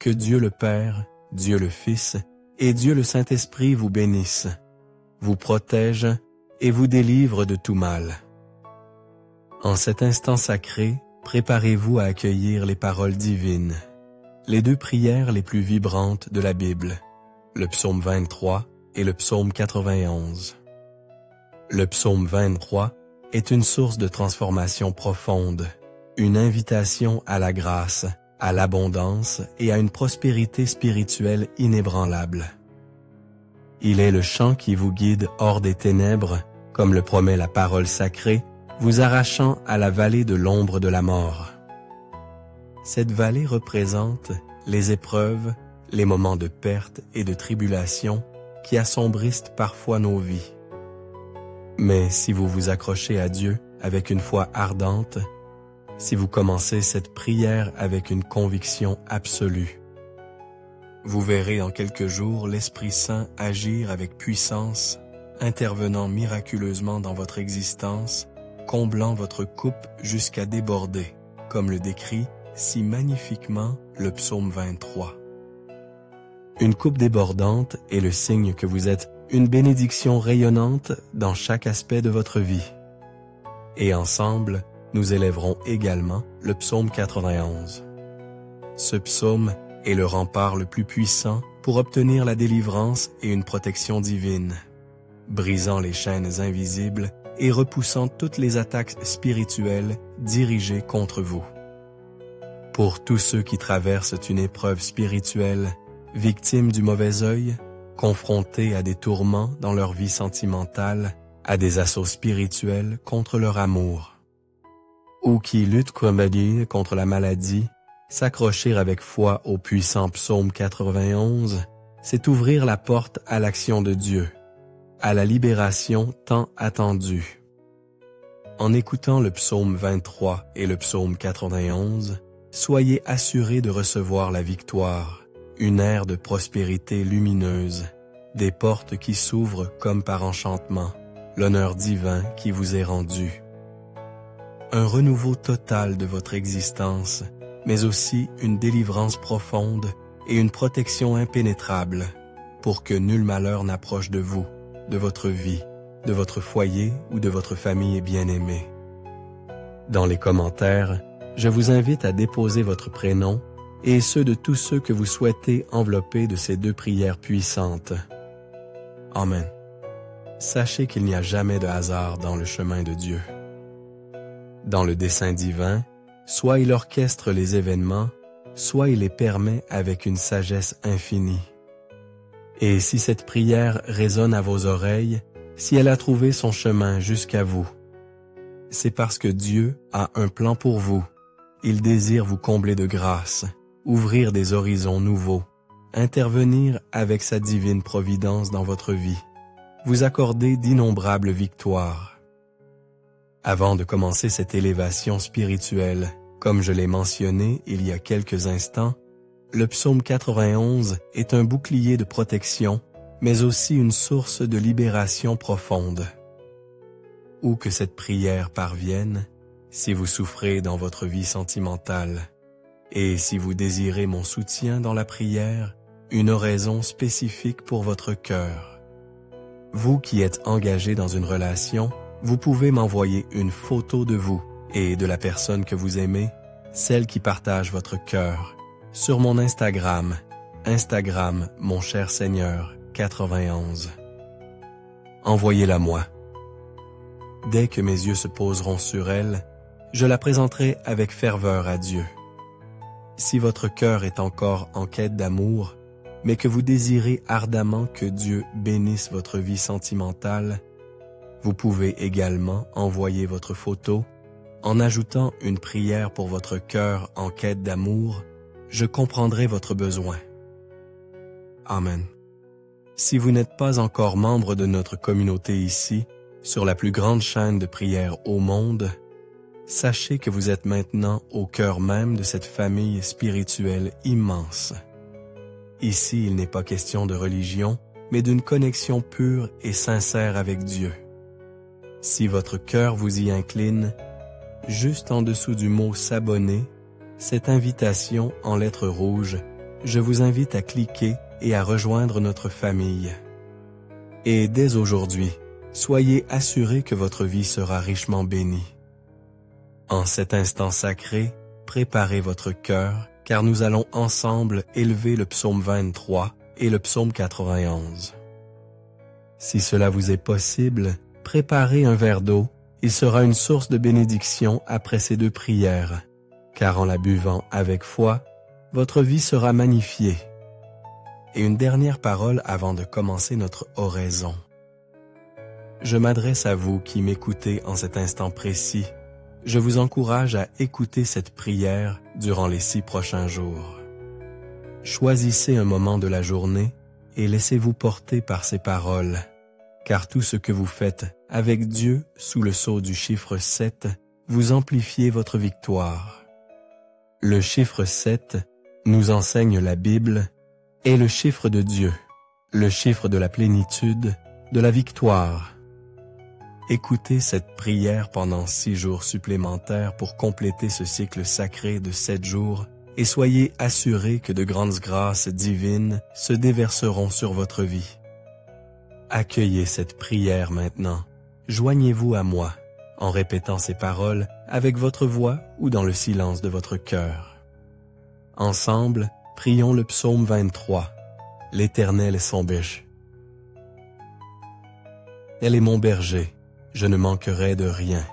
que Dieu le Père, Dieu le Fils et Dieu le Saint-Esprit vous bénissent, vous protègent et vous délivrent de tout mal. En cet instant sacré, préparez-vous à accueillir les paroles divines, les deux prières les plus vibrantes de la Bible, le psaume 23 et le psaume 91. Le psaume 23 est une source de transformation profonde, une invitation à la grâce, à l'abondance et à une prospérité spirituelle inébranlable. Il est le chant qui vous guide hors des ténèbres, comme le promet la parole sacrée, vous arrachant à la vallée de l'ombre de la mort. Cette vallée représente les épreuves, les moments de perte et de tribulation qui assombrissent parfois nos vies. Mais si vous vous accrochez à Dieu avec une foi ardente, si vous commencez cette prière avec une conviction absolue, vous verrez en quelques jours l'Esprit Saint agir avec puissance, intervenant miraculeusement dans votre existence, comblant votre coupe jusqu'à déborder, comme le décrit si magnifiquement le psaume 23. Une coupe débordante est le signe que vous êtes une bénédiction rayonnante dans chaque aspect de votre vie. Et ensemble, nous élèverons également le psaume 91. Ce psaume est le rempart le plus puissant pour obtenir la délivrance et une protection divine, brisant les chaînes invisibles et repoussant toutes les attaques spirituelles dirigées contre vous. Pour tous ceux qui traversent une épreuve spirituelle, victimes du mauvais œil, confrontés à des tourments dans leur vie sentimentale, à des assauts spirituels contre leur amour, ou qui luttent contre la maladie, s'accrocher avec foi au puissant psaume 91, c'est ouvrir la porte à l'action de Dieu, à la libération tant attendue. En écoutant le psaume 23 et le psaume 91, soyez assurés de recevoir la victoire, une ère de prospérité lumineuse, des portes qui s'ouvrent comme par enchantement, l'honneur divin qui vous est rendu. Un renouveau total de votre existence, mais aussi une délivrance profonde et une protection impénétrable pour que nul malheur n'approche de vous, de votre vie, de votre foyer ou de votre famille bien-aimée. Dans les commentaires, je vous invite à déposer votre prénom et ceux de tous ceux que vous souhaitez envelopper de ces deux prières puissantes. Amen. Sachez qu'il n'y a jamais de hasard dans le chemin de Dieu. Dans le dessein divin, soit il orchestre les événements, soit il les permet avec une sagesse infinie. Et si cette prière résonne à vos oreilles, si elle a trouvé son chemin jusqu'à vous, c'est parce que Dieu a un plan pour vous. Il désire vous combler de grâce, ouvrir des horizons nouveaux, intervenir avec sa divine providence dans votre vie, vous accorder d'innombrables victoires. Avant de commencer cette élévation spirituelle, comme je l'ai mentionné il y a quelques instants, le psaume 91 est un bouclier de protection, mais aussi une source de libération profonde. Où que cette prière parvienne, si vous souffrez dans votre vie sentimentale, et si vous désirez mon soutien dans la prière, une oraison spécifique pour votre cœur. Vous qui êtes engagé dans une relation, vous pouvez m'envoyer une photo de vous et de la personne que vous aimez, celle qui partage votre cœur, sur mon Instagram, mon cher Seigneur 91. Envoyez-la moi. Dès que mes yeux se poseront sur elle, je la présenterai avec ferveur à Dieu. Si votre cœur est encore en quête d'amour, mais que vous désirez ardemment que Dieu bénisse votre vie sentimentale, vous pouvez également envoyer votre photo en ajoutant une prière pour votre cœur en quête d'amour. Je comprendrai votre besoin. Amen. Si vous n'êtes pas encore membre de notre communauté ici, sur la plus grande chaîne de prière au monde, sachez que vous êtes maintenant au cœur même de cette famille spirituelle immense. Ici, il n'est pas question de religion, mais d'une connexion pure et sincère avec Dieu. Si votre cœur vous y incline, juste en dessous du mot « s'abonner », cette invitation en lettres rouges je vous invite à cliquer et à rejoindre notre famille. Et dès aujourd'hui, soyez assurés que votre vie sera richement bénie. En cet instant sacré, préparez votre cœur, car nous allons ensemble élever le psaume 23 et le psaume 91. Si cela vous est possible, préparez un verre d'eau. Il sera une source de bénédiction après ces deux prières, car en la buvant avec foi, votre vie sera magnifiée. Et une dernière parole avant de commencer notre oraison. Je m'adresse à vous qui m'écoutez en cet instant précis. Je vous encourage à écouter cette prière durant les 6 prochains jours. Choisissez un moment de la journée et laissez-vous porter par ces paroles, car tout ce que vous faites avec Dieu sous le sceau du chiffre 7, vous amplifiez votre victoire. Le chiffre 7, nous enseigne la Bible, est le chiffre de Dieu, le chiffre de la plénitude, de la victoire. Écoutez cette prière pendant 6 jours supplémentaires pour compléter ce cycle sacré de 7 jours et soyez assurés que de grandes grâces divines se déverseront sur votre vie. Accueillez cette prière maintenant. Joignez-vous à moi en répétant ces paroles avec votre voix ou dans le silence de votre cœur. Ensemble, prions le psaume 23. L'Éternel est son berger. Elle est mon berger, je ne manquerai de rien.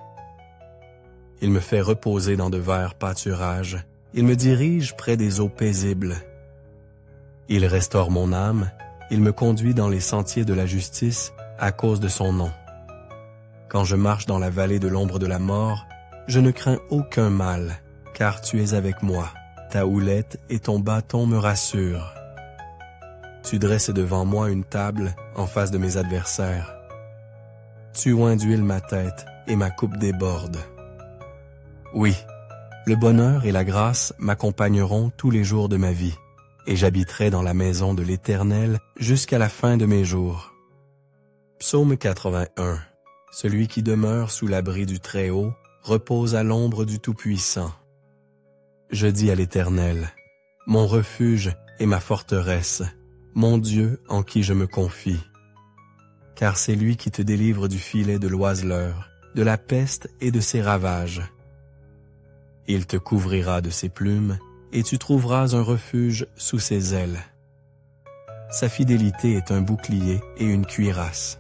Il me fait reposer dans de verts pâturages, il me dirige près des eaux paisibles. Il restaure mon âme, il me conduit dans les sentiers de la justice à cause de son nom. Quand je marche dans la vallée de l'ombre de la mort, je ne crains aucun mal, car tu es avec moi. Ta houlette et ton bâton me rassurent. Tu dresses devant moi une table en face de mes adversaires. Tu oins d'huile ma tête et ma coupe déborde. Oui, le bonheur et la grâce m'accompagneront tous les jours de ma vie, et j'habiterai dans la maison de l'Éternel jusqu'à la fin de mes jours. Psaume 81. Celui qui demeure sous l'abri du Très-Haut repose à l'ombre du Tout-Puissant. Je dis à l'Éternel, mon refuge et ma forteresse, mon Dieu en qui je me confie. Car c'est lui qui te délivre du filet de l'oiseleur, de la peste et de ses ravages. Il te couvrira de ses plumes, et tu trouveras un refuge sous ses ailes. Sa fidélité est un bouclier et une cuirasse.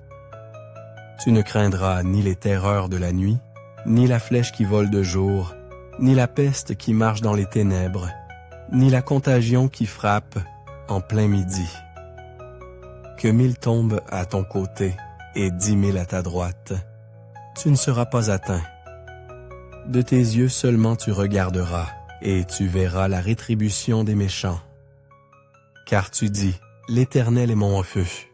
Tu ne craindras ni les terreurs de la nuit, ni la flèche qui vole de jour, ni la peste qui marche dans les ténèbres, ni la contagion qui frappe en plein midi. Que 1000 tombent à ton côté et 10 000 à ta droite, tu ne seras pas atteint. De tes yeux seulement tu regarderas, et tu verras la rétribution des méchants. Car tu dis, l'Éternel est mon refuge.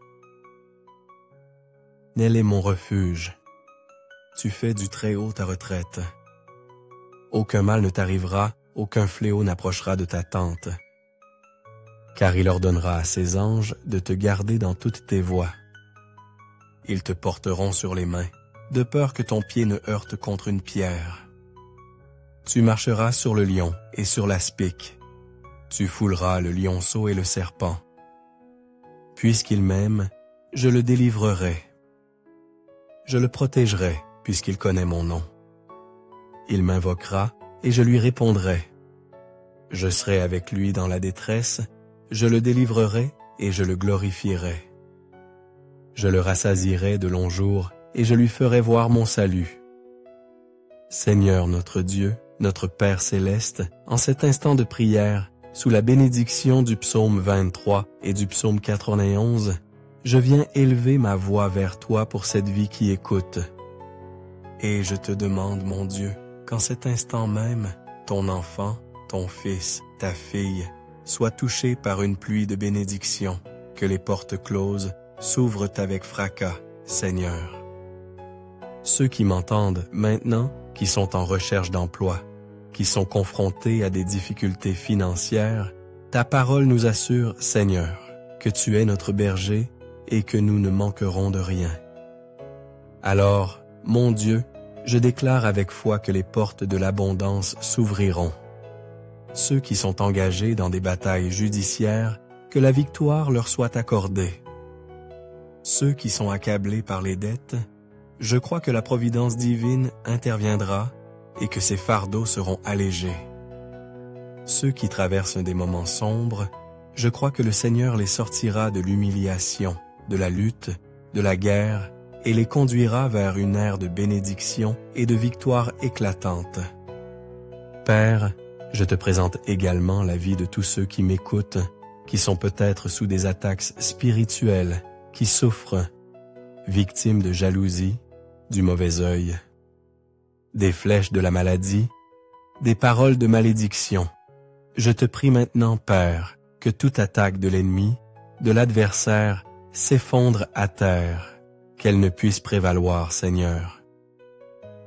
L'Éternel est mon refuge. Tu fais du Très-Haut ta retraite. Aucun mal ne t'arrivera, aucun fléau n'approchera de ta tente. Car il ordonnera à ses anges de te garder dans toutes tes voies. Ils te porteront sur les mains, de peur que ton pied ne heurte contre une pierre. Tu marcheras sur le lion et sur l'aspic. Tu fouleras le lionceau et le serpent. Puisqu'il m'aime, je le délivrerai. Je le protégerai, puisqu'il connaît mon nom. Il m'invoquera, et je lui répondrai. Je serai avec lui dans la détresse, je le délivrerai, et je le glorifierai. Je le rassasierai de longs jours, et je lui ferai voir mon salut. Seigneur notre Dieu, notre Père céleste, en cet instant de prière, sous la bénédiction du psaume 23 et du psaume 91, je viens élever ma voix vers toi pour cette vie qui écoute. Et je te demande, mon Dieu, qu'en cet instant même, ton enfant, ton fils, ta fille, soit touché par une pluie de bénédictions, que les portes closes s'ouvrent avec fracas, Seigneur. Ceux qui m'entendent maintenant, qui sont en recherche d'emploi, qui sont confrontés à des difficultés financières, ta parole nous assure, Seigneur, que tu es notre berger et que nous ne manquerons de rien. Alors, mon Dieu, je déclare avec foi que les portes de l'abondance s'ouvriront. ceux qui sont engagés dans des batailles judiciaires, que la victoire leur soit accordée. Ceux qui sont accablés par les dettes, je crois que la providence divine interviendra et que ces fardeaux seront allégés. Ceux qui traversent des moments sombres, je crois que le Seigneur les sortira de l'humiliation, de la lutte, de la guerre, et les conduira vers une ère de bénédiction et de victoire éclatante. Père, je te présente également la vie de tous ceux qui m'écoutent, qui sont peut-être sous des attaques spirituelles, qui souffrent, victimes de jalousie, du mauvais œil, des flèches de la maladie, des paroles de malédiction. Je te prie maintenant, Père, que toute attaque de l'ennemi, de l'adversaire, s'effondre à terre, qu'elle ne puisse prévaloir, Seigneur.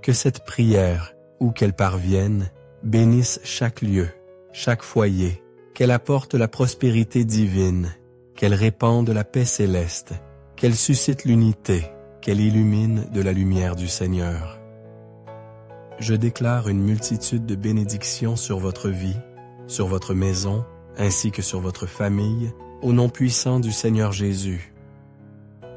Que cette prière, où qu'elle parvienne, bénisse chaque lieu, chaque foyer, qu'elle apporte la prospérité divine, qu'elle répande la paix céleste, qu'elle suscite l'unité, qu'elle illumine de la lumière du Seigneur. Je déclare une multitude de bénédictions sur votre vie, sur votre maison, ainsi que sur votre famille, au nom puissant du Seigneur Jésus.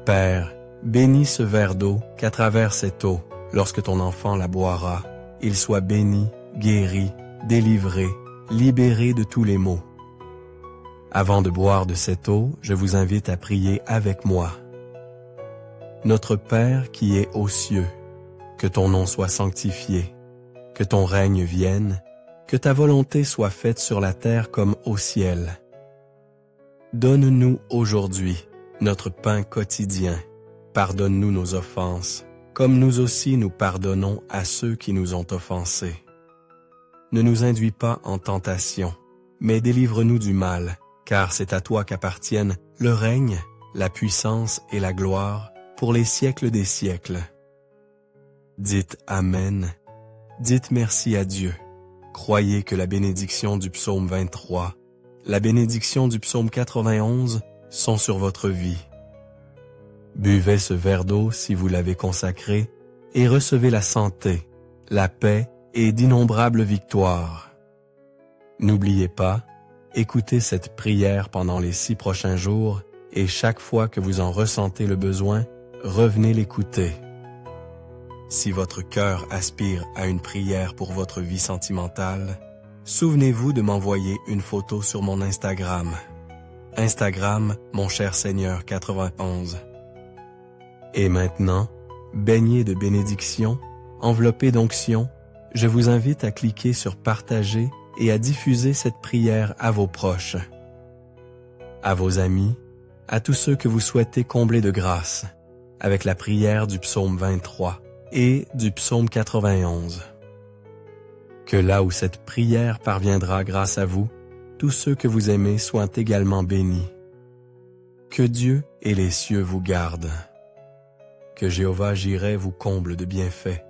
Père, bénis ce verre d'eau qu'à travers cette eau, lorsque ton enfant la boira, il soit béni, guéri, délivré, libéré de tous les maux. Avant de boire de cette eau, je vous invite à prier avec moi. Notre Père qui es aux cieux, que ton nom soit sanctifié, que ton règne vienne, que ta volonté soit faite sur la terre comme au ciel. Donne-nous aujourd'hui notre pain quotidien. Pardonne-nous nos offenses, comme nous aussi nous pardonnons à ceux qui nous ont offensés. Ne nous induis pas en tentation, mais délivre-nous du mal, car c'est à toi qu'appartiennent le règne, la puissance et la gloire pour les siècles des siècles. Dites Amen, dites merci à Dieu. Croyez que la bénédiction du psaume 23, la bénédiction du psaume 91 sont sur votre vie. Buvez ce verre d'eau si vous l'avez consacré et recevez la santé, la paix et d'innombrables victoires. N'oubliez pas, écoutez cette prière pendant les 6 prochains jours et chaque fois que vous en ressentez le besoin, revenez l'écouter. Si votre cœur aspire à une prière pour votre vie sentimentale, souvenez-vous de m'envoyer une photo sur mon Instagram. Instagram, mon cher Seigneur 91. Et maintenant, baigné de bénédiction, enveloppé d'onction, je vous invite à cliquer sur Partager et à diffuser cette prière à vos proches, à vos amis, à tous ceux que vous souhaitez combler de grâce, avec la prière du psaume 23 et du psaume 91. Que là où cette prière parviendra grâce à vous, tous ceux que vous aimez soient également bénis. Que Dieu et les cieux vous gardent. Que Jéhovah Jireh vous comble de bienfaits.